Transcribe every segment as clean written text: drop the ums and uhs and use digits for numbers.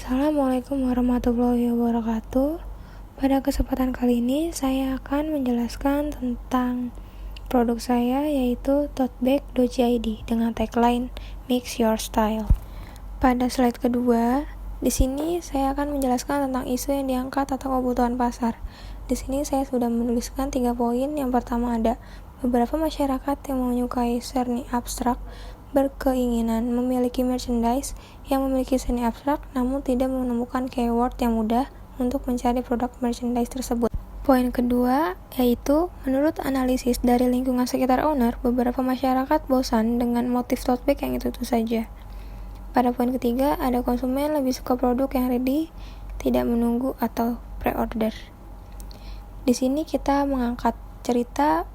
Assalamualaikum warahmatullahi wabarakatuh. Pada kesempatan kali ini saya akan menjelaskan tentang produk saya, yaitu tote bag Doji ID dengan tagline Mix Your Style. Pada slide kedua, di sini saya akan menjelaskan tentang isu yang diangkat atau kebutuhan pasar. Di sini saya sudah menuliskan 3 poin. Yang pertama ada beberapa masyarakat yang menyukai seni abstrak berkeinginan memiliki merchandise yang memiliki seni abstrak namun tidak menemukan keyword yang mudah untuk mencari produk merchandise tersebut. Poin kedua yaitu menurut analisis dari lingkungan sekitar owner, beberapa masyarakat bosan dengan motif tote bag yang itu saja. Pada poin ketiga, ada konsumen lebih suka produk yang ready, tidak menunggu atau pre-order. Di sini kita mengangkat cerita,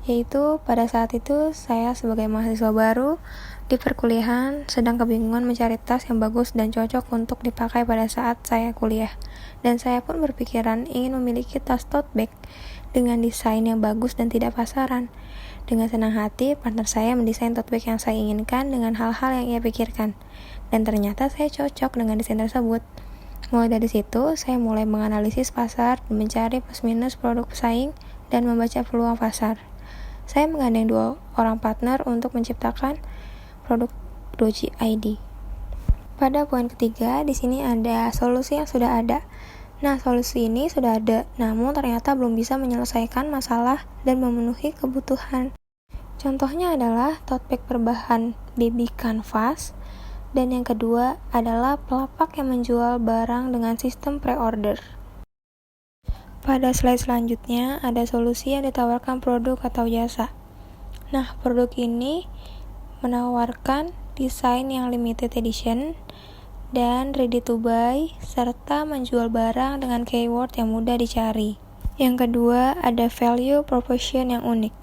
yaitu pada saat itu saya sebagai mahasiswa baru di perkuliahan sedang kebingungan mencari tas yang bagus dan cocok untuk dipakai pada saat saya kuliah. Dan saya pun berpikiran ingin memiliki tas tote bag dengan desain yang bagus dan tidak pasaran. Dengan senang hati, partner saya mendesain tote bag yang saya inginkan dengan hal-hal yang ia pikirkan. Dan ternyata saya cocok dengan desain tersebut. Mulai dari situ, saya mulai menganalisis pasar dan mencari plus minus produk pesaing dan membaca peluang pasar. Saya menggandeng 2 orang partner untuk menciptakan produk Doji ID. Pada poin ketiga, di sini ada solusi yang sudah ada. Nah, solusi ini sudah ada, namun ternyata belum bisa menyelesaikan masalah dan memenuhi kebutuhan. Contohnya adalah tote bag berbahan baby canvas, dan yang kedua adalah pelapak yang menjual barang dengan sistem pre-order. Pada slide selanjutnya, ada solusi yang ditawarkan produk atau jasa. Nah, produk ini menawarkan desain yang limited edition dan ready to buy, serta menjual barang dengan keyword yang mudah dicari. Yang kedua, ada value proposition yang unik.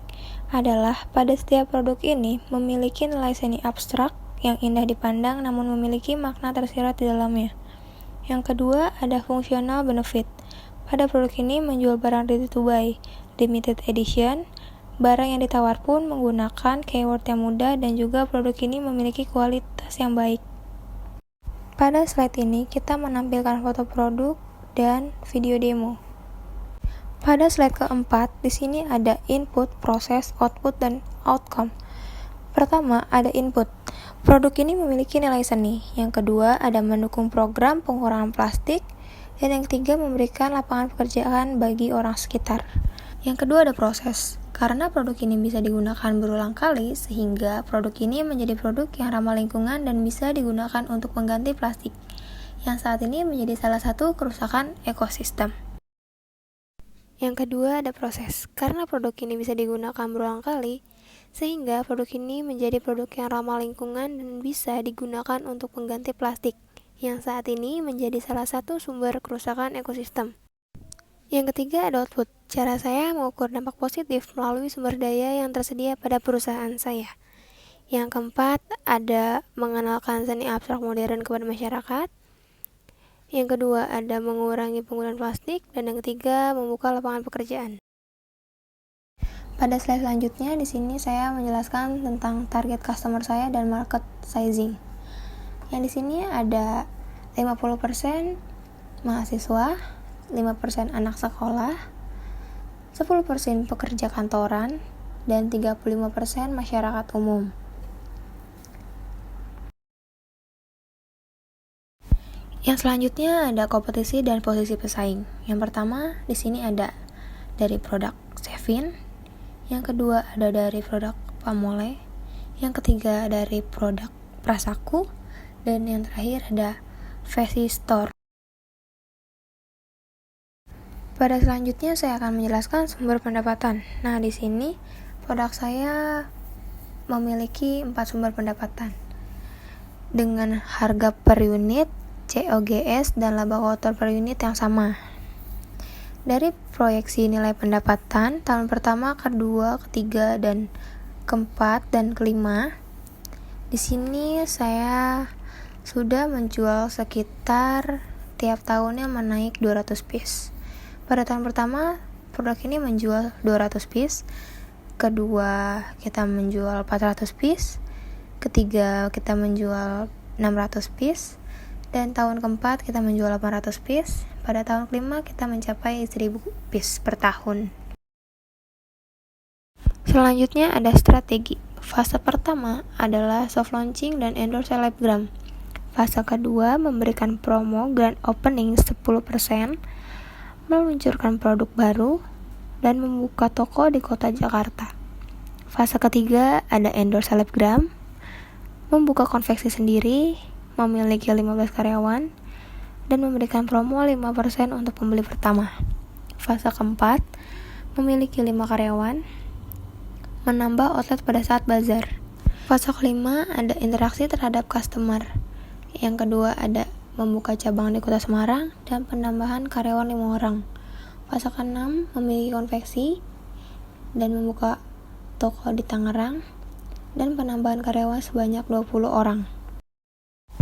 Adalah pada setiap produk ini memiliki nilai seni abstrak yang indah dipandang namun memiliki makna tersirat di dalamnya. Yang kedua, ada functional benefit. Pada produk ini menjual barang ready to buy, limited edition, barang yang ditawar pun menggunakan keyword yang mudah dan juga produk ini memiliki kualitas yang baik. Pada slide ini kita menampilkan foto produk dan video demo. Pada slide keempat, di sini ada input, proses, output, dan outcome. Pertama, ada input. Produk ini memiliki nilai seni. Yang kedua, ada mendukung program pengurangan plastik. Dan yang ketiga, memberikan lapangan pekerjaan bagi orang sekitar. Yang kedua ada proses. Karena produk ini bisa digunakan berulang kali, sehingga produk ini menjadi produk yang ramah lingkungan dan bisa digunakan untuk mengganti plastik, yang saat ini menjadi salah satu kerusakan ekosistem. Yang kedua ada proses. Karena produk ini bisa digunakan berulang kali, sehingga produk ini menjadi produk yang ramah lingkungan dan bisa digunakan untuk mengganti plastik, yang saat ini menjadi salah satu sumber kerusakan ekosistem. Yang ketiga ada output. Cara saya mengukur dampak positif melalui sumber daya yang tersedia pada perusahaan saya. Yang keempat ada mengenalkan seni abstrak modern kepada masyarakat. Yang kedua ada mengurangi penggunaan plastik. Dan yang ketiga membuka lapangan pekerjaan. Pada slide selanjutnya di sini saya menjelaskan tentang target customer saya dan market sizing. Yang di sini ada 50% mahasiswa, 5% anak sekolah, 10% pekerja kantoran, dan 35% masyarakat umum. Yang selanjutnya ada kompetisi dan posisi pesaing. Yang pertama di sini ada dari produk Sevin, yang kedua ada dari produk Pamole, yang ketiga dari produk Prasaku, dan yang terakhir ada Vesi Store. Pada selanjutnya saya akan menjelaskan sumber pendapatan. Nah, di sini produk saya memiliki 4 sumber pendapatan dengan harga per unit, COGS, dan laba kotor per unit yang sama. Dari proyeksi nilai pendapatan tahun pertama, kedua, ketiga, dan keempat, dan kelima, di sini saya sudah menjual sekitar tiap tahunnya menaik 200 piece. Pada tahun pertama, produk ini menjual 200 piece. Kedua, kita menjual 400 piece. Ketiga, kita menjual 600 piece. Dan tahun keempat kita menjual 800 piece. Pada tahun kelima kita mencapai 1000 piece per tahun. Selanjutnya ada strategi. Fase pertama adalah soft launching dan endorse selebgram. Fase kedua memberikan promo grand opening 10%, meluncurkan produk baru, dan membuka toko di kota Jakarta. Fase ketiga ada endorse selebgram, membuka konveksi sendiri, memiliki 15 karyawan, dan memberikan promo 5% untuk pembeli pertama. Fase keempat memiliki 5 karyawan, menambah outlet pada saat bazar. Fase kelima ada interaksi terhadap customer. Yang kedua ada membuka cabang di kota Semarang dan penambahan karyawan 5 orang. Fase keenam memiliki konveksi dan membuka toko di Tangerang dan penambahan karyawan sebanyak 20 orang.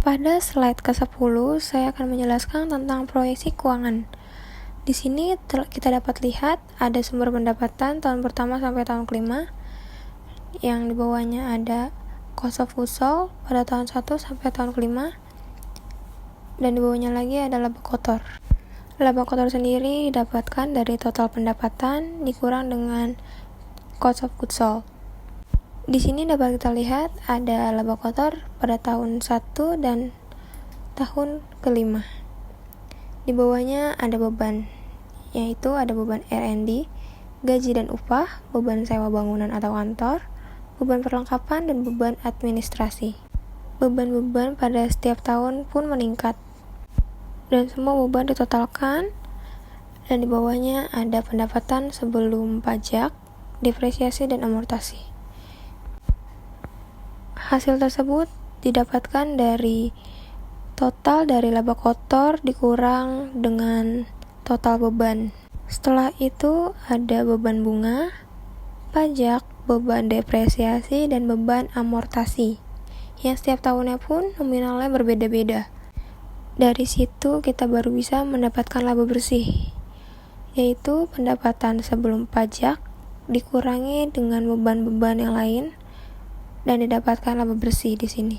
Pada slide ke-10 saya akan menjelaskan tentang proyeksi keuangan. Di sini kita dapat lihat ada sumber pendapatan tahun pertama sampai tahun kelima. Yang di bawahnya ada cost of goods sold pada tahun 1 sampai tahun kelima, dan di bawahnya lagi ada laba kotor. Laba kotor sendiri didapatkan dari total pendapatan dikurang dengan cost of goods sold. Di sini dapat kita lihat ada laba kotor pada tahun 1 dan tahun kelima. Di bawahnya ada beban, yaitu ada beban R&D, gaji dan upah, beban sewa bangunan atau kantor, beban perlengkapan, dan beban administrasi. Beban-beban pada setiap tahun pun meningkat, dan semua beban ditotalkan, dan di bawahnya ada pendapatan sebelum pajak, depresiasi, dan amortasi. Hasil tersebut didapatkan dari total dari laba kotor dikurang dengan total beban. Setelah itu ada beban bunga, pajak, beban depresiasi, dan beban amortasi, yang setiap tahunnya pun nominalnya berbeda-beda. Dari situ kita baru bisa mendapatkan laba bersih, yaitu pendapatan sebelum pajak dikurangi dengan beban-beban yang lain dan didapatkan laba bersih di sini.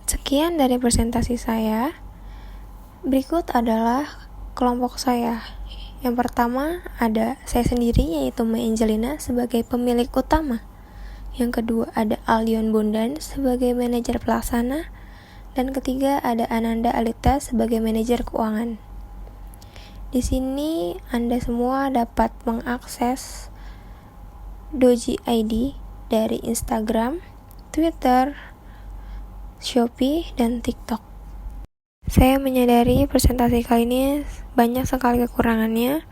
Sekian dari presentasi saya. Berikut adalah kelompok saya. Yang pertama ada saya sendiri, yaitu Mai Angelina sebagai pemilik utama. Yang kedua ada Aldion Bondan sebagai manajer pelaksana. Dan ketiga ada Ananda Alita sebagai manajer keuangan. Di sini Anda semua dapat mengakses Doji ID dari Instagram, Twitter, Shopee, dan TikTok. Saya menyadari presentasi kali ini banyak sekali kekurangannya,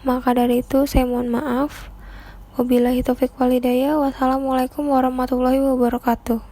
maka dari itu saya mohon maaf. Wabillahi taufiq wal hidayah. Wassalamualaikum warahmatullahi wabarakatuh.